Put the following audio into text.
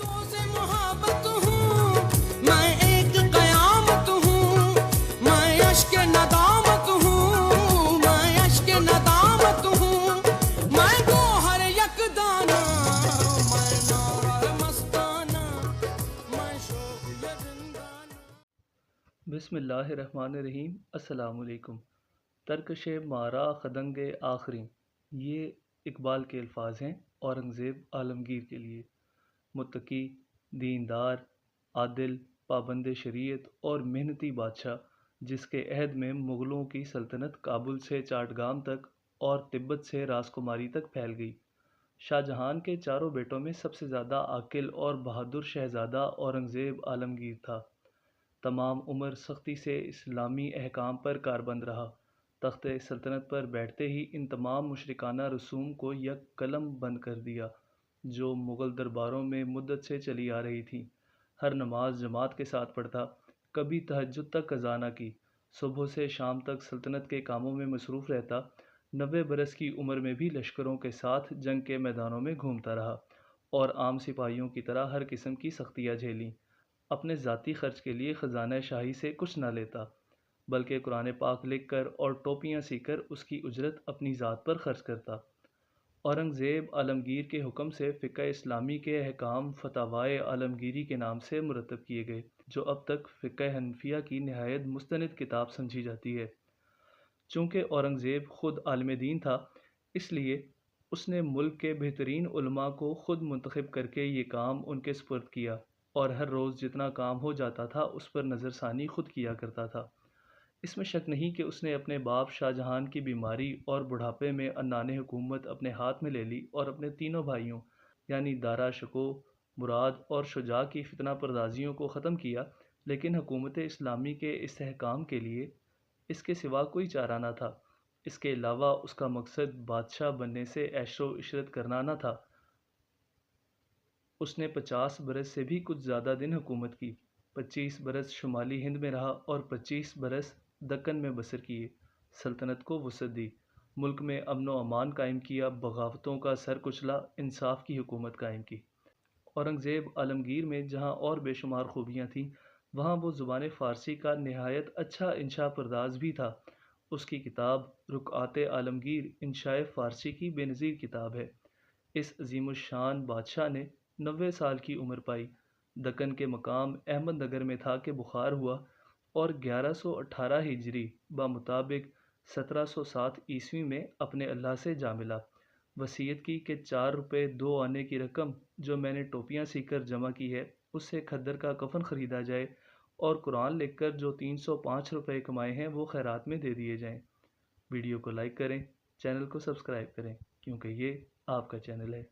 से मोहब्बत हूँ, मैं एक कयामत हूँ, मैं अश्क नदामत हूँ, मैं अश्क नदामत हूँ, मैं गोहर यकदाना, मैं नारा मस्ताना, मैं शौक ये जिंदाना। बिस्मिल्लाहिर्रहमानिर्रहीम। अस्सलामुअलैकुम। तरकश मारा खदंग आखरी, ये इकबाल के अल्फाज हैं औरंगज़ेब आलमगीर के लिए। मुत्तकी, दीनदार, आदिल, पाबंद शरीयत और मेहनती बादशाह, जिसके अहद में मुग़लों की सल्तनत काबुल से चाटगाम तक और तिब्बत से राजकुमारी तक फैल गई। शाहजहां के चारों बेटों में सबसे ज़्यादा आकिल और बहादुर शहज़ादा औरंगज़ेब आलमगीर था। तमाम उम्र सख्ती से इस्लामी अहकाम पर कारबंद रहा। तख्त सल्तनत पर बैठते ही इन तमाम मुशरिकाना रसूम को यक कलम बंद कर दिया जो मुग़ल दरबारों में मुद्दत से चली आ रही थी। हर नमाज जमात के साथ पढ़ता, कभी तहज्जुद तक कज़ा न की, सुबह से शाम तक सल्तनत के कामों में मसरूफ़ रहता। 90 बरस की उम्र में भी लश्करों के साथ जंग के मैदानों में घूमता रहा और आम सिपाहियों की तरह हर किस्म की सख्तियाँ झेलीं। अपने ज़ाती खर्च के लिए ख़जाना शाही से कुछ न लेता, बल्कि कुरान पाक लिख कर और टोपियाँ सीकर उसकी उजरत अपनी ज़ात पर खर्च करता। औरंगज़ेब आलमगीर के हुक्म से फ़िक़्ह इस्लामी के अहकाम फ़तावाए आलमगीरी के नाम से मुरतब किए गए, जो अब तक फ़िक़्ह हनफिया की नहायत मुस्तनद किताब समझी जाती है। चूँकि औरंगज़ेब ख़ुद आलिम दीन था, इसलिए उसने मुल्क के बेहतरीन उलमा को ख़ुद मुंतखब करके ये काम उनके सुपुर्द किया और हर रोज़ जितना काम हो जाता था उस पर नज़रसानी ख़ुद किया करता था। इसमें शक नहीं कि उसने अपने बाप शाहजहां की बीमारी और बुढ़ापे में अन्नाने हुकूमत अपने हाथ में ले ली और अपने तीनों भाइयों यानी दारा शको, मुराद और शुजा की फितना परदाजियों को ख़त्म किया। लेकिन हुकूमत इस्लामी के इस्तेहकाम के लिए इसके सिवा कोई चारा न था। इसके अलावा उसका मकसद बादशाह बनने से ऐशो इशरत करना न था। उसने 50 बरस से भी कुछ ज़्यादा दिन हुकूमत की। 25 बरस शुमाली हिंद में रहा और 25 बरस दक्कन में बसर किए। सल्तनत को वसअत दी, मुल्क में अमन व अमान कायम किया, बगावतों का सर कुचला, इंसाफ की हुकूमत कायम की। औरंगज़ेब आलमगीर में जहाँ और बेशुमार खूबियाँ थीं, वहाँ वो ज़ुबान फ़ारसी का नहायत अच्छा इंशा परदाज़ भी था। उसकी किताब रुक़आत आलमगीर इंशाए फ़ारसी की बेनज़ीर किताब है। इस अज़ीमुश्शान बादशाह ने 90 साल की उम्र पाई। दक्कन के मकाम अहमदनगर में था कि बुखार हुआ और 1118 हिजरी बमुताबिक 1707 ईस्वी में अपने अल्लाह से जा मिला। वसीयत की कि 4 रुपये 2 आने की रकम जो मैंने टोपियाँ सीकर जमा की है उससे खद्दर का कफन ख़रीदा जाए और कुरान लिखकर जो 305 रुपये कमाए हैं वो खैरात में दे दिए जाएं। वीडियो को लाइक करें, चैनल को सब्सक्राइब करें, क्योंकि ये आपका चैनल है।